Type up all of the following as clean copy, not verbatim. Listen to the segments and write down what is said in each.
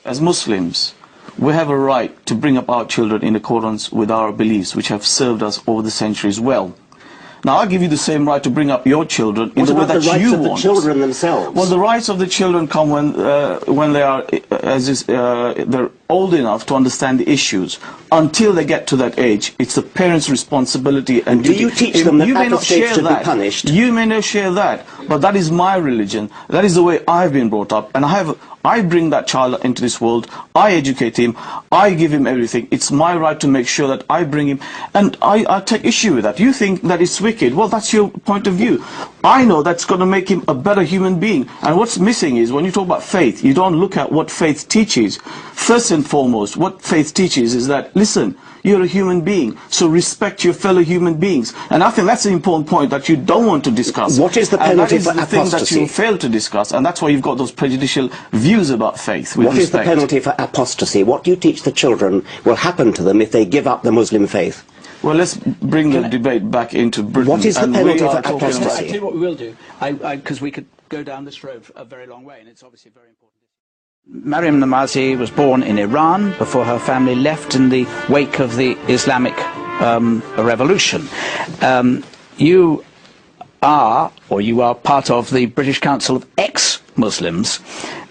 As Muslims, we have a right to bring up our children in accordance with our beliefs, which have served us over the centuries well. Now, I'll give you the same right to bring up your children in the way that you want. What about the rights of the children themselves? Well, the rights of the children come when they are they're old enough to understand the issues. Until they get to that age, it's the parents' responsibility and duty. Do you teach them that apostates should be punished? You may not share that, but that is my religion. That is the way I've been brought up, and I bring that child into this world. I educate him. I give him everything. It's my right to make sure that I bring him, and I take issue with that. You think that it's wicked? Well, that's your point of view. I know that's going to make him a better human being. And what's missing is when you talk about faith, you don't look at what faith teaches. First and foremost, what faith teaches is that, listen, you're a human being, so respect your fellow human beings. And I think that's an important point that you don't want to discuss. What is the penalty for apostasy? And that is the thing that you fail to discuss, and that's why you've got those prejudicial views about faith. What is the penalty for apostasy? What do you teach the children will happen to them if they give up the Muslim faith? Well, let's bring the debate back into Britain. What is the penalty for apostasy? I'll tell you what we will do, because we could go down this road a very long way, and it's obviously very important. Maryam Namazi was born in Iran before her family left in the wake of the Islamic revolution. You are part of the British Council of Ex-Muslims.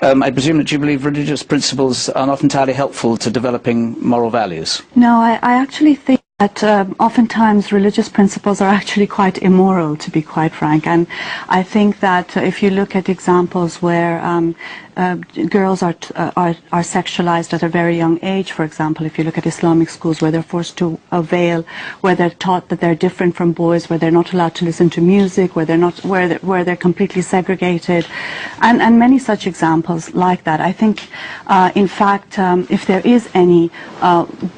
I presume that you believe religious principles are not entirely helpful to developing moral values. No, I actually think that oftentimes religious principles are actually quite immoral, to be quite frank. And I think that if you look at examples where girls are sexualized at a very young age, for example, if you look at Islamic schools where they're forced to veil, where they're taught that they're different from boys, where they're not allowed to listen to music, where they're completely segregated, and many such examples like that. I think, in fact, if there is any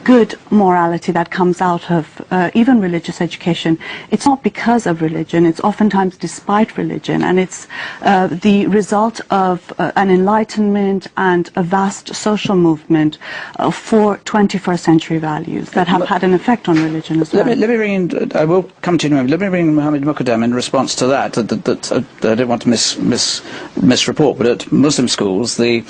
good morality that comes out of even religious education, it's not because of religion. It's oftentimes despite religion, and it's the result of an enlightenment and a vast social movement for 21st century values that have had an effect on religion as well. Let me bring in, I will come to you in a moment. Let me bring in Mohammed Muqaddam in response to that. I don't want to misreport, but at Muslim schools, the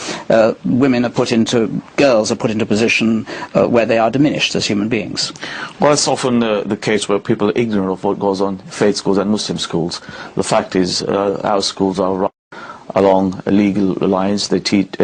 girls are put into a position where they are diminished as human beings. Well, it's often the case where people are ignorant of what goes on in faith schools and Muslim schools. The fact is, our schools are run along legal lines. They treat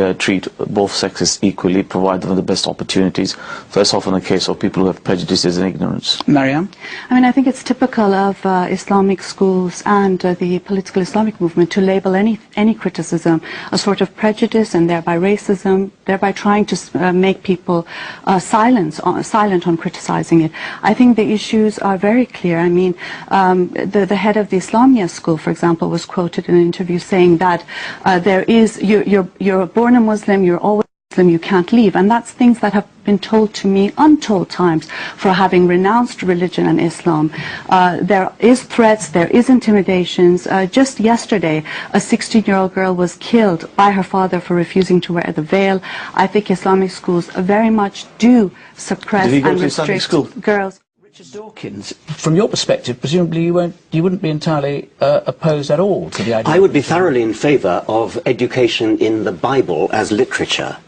both sexes equally, provide them the best opportunities. So it's often a case of people who have prejudices and ignorance. Maryam? I mean, I think it's typical of Islamic schools and the political Islamic movement to label any criticism a sort of prejudice and thereby racism, thereby trying to make people silent on criticizing it. I think the issues are very clear. I mean, the head of the Islamia school, for example, was quoted in an interview saying that you're born a Muslim, you're always Muslim, you can't leave. And that's things that have been told to me untold times for having renounced religion and Islam. There is threats, there is intimidations. Just yesterday, a 16-year-old girl was killed by her father for refusing to wear the veil. I think Islamic schools very much do suppress and restrict girls. Richard Dawkins, from your perspective, presumably you wouldn't be entirely opposed at all to the idea. I would be thoroughly in favour of education in the Bible as literature.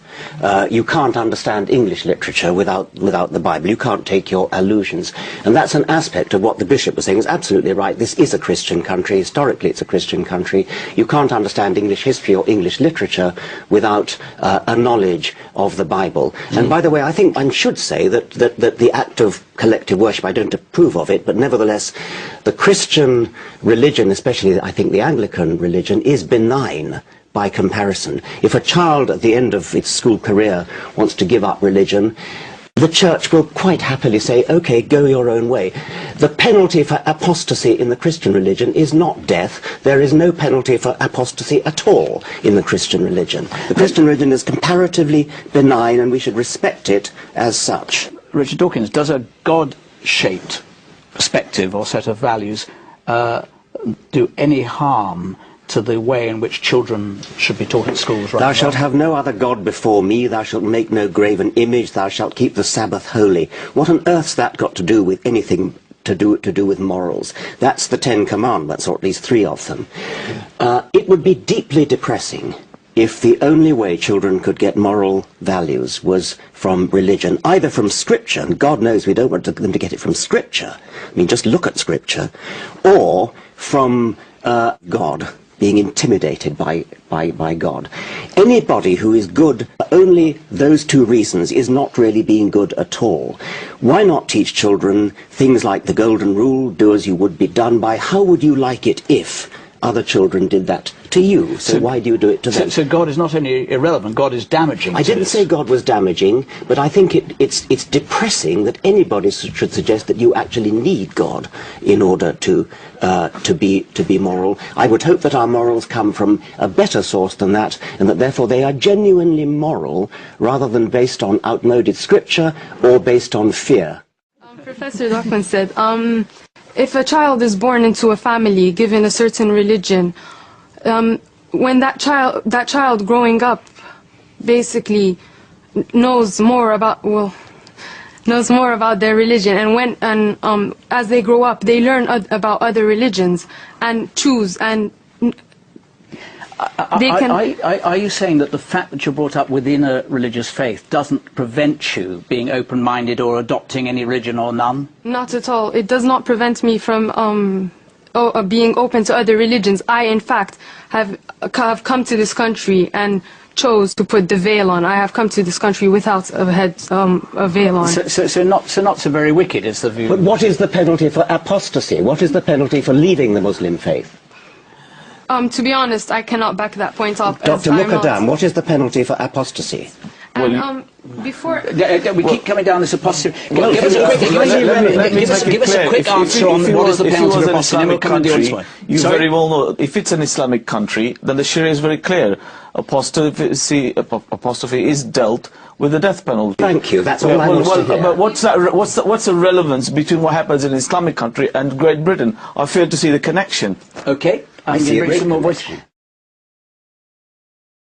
You can't understand English literature without the Bible. You can't take your allusions. And that's an aspect of what the Bishop was saying. Is absolutely right. This is a Christian country. Historically, it's a Christian country. You can't understand English history or English literature without a knowledge of the Bible. And by the way, I think I should say that the act of collective worship, I don't approve of it, but nevertheless, the Christian religion, especially I think the Anglican religion, is benign by comparison. If a child at the end of its school career wants to give up religion, the church will quite happily say, okay, go your own way. The penalty for apostasy in the Christian religion is not death. There is no penalty for apostasy at all in the Christian religion. The Christian religion is comparatively benign, and we should respect it as such. Richard Dawkins, does a God-shaped perspective or set of values do any harm to the way in which children should be taught at schools right now? Thou shalt have no other God before me, thou shalt make no graven image, thou shalt keep the Sabbath holy. What on earth's that got to do with anything to do with morals? That's the 10 Commandments, or at least 3 of them. It would be deeply depressing if the only way children could get moral values was from religion, either from Scripture, and God knows we don't want them to get it from Scripture, I mean, just look at Scripture, or from God, being intimidated by God. Anybody who is good for only those two reasons is not really being good at all. Why not teach children things like the golden rule, do as you would be done by? How would you like it if other children did that to you? So why do you do it to them? So God is not only irrelevant, God is damaging. I didn't say God was damaging, but I think it's depressing that anybody should suggest that you actually need God in order to be moral. I would hope that our morals come from a better source than that, and that therefore they are genuinely moral rather than based on outmoded scripture or based on fear. Professor Dawkins said, if a child is born into a family given a certain religion, when that child growing up basically knows more about their religion, and as they grow up they learn about other religions and choose, and they can... Are you saying that the fact that you're brought up within a religious faith doesn't prevent you being open-minded or adopting any religion or none? Not at all. It does not prevent me from being open to other religions. I, in fact, have come to this country and chose to put the veil on. I have come to this country without a veil on. So not so very wicked is the view. But what is the penalty for apostasy? What is the penalty for leaving the Muslim faith? To be honest, I cannot back that point up. Dr. Mukadam, what is the penalty for apostasy? And, before... We keep coming down this apostasy. Well, give us a quick answer on what is the penalty for apostasy, and then we come to the other side. You very well know, if it's an Islamic country, then the Sharia is very clear. Apostrophe is dealt with the death penalty. Thank you, that's all I want to hear. But what's the relevance between what happens in an Islamic country and Great Britain? I fail to see the connection. Okay, I'm going to bring some more voice.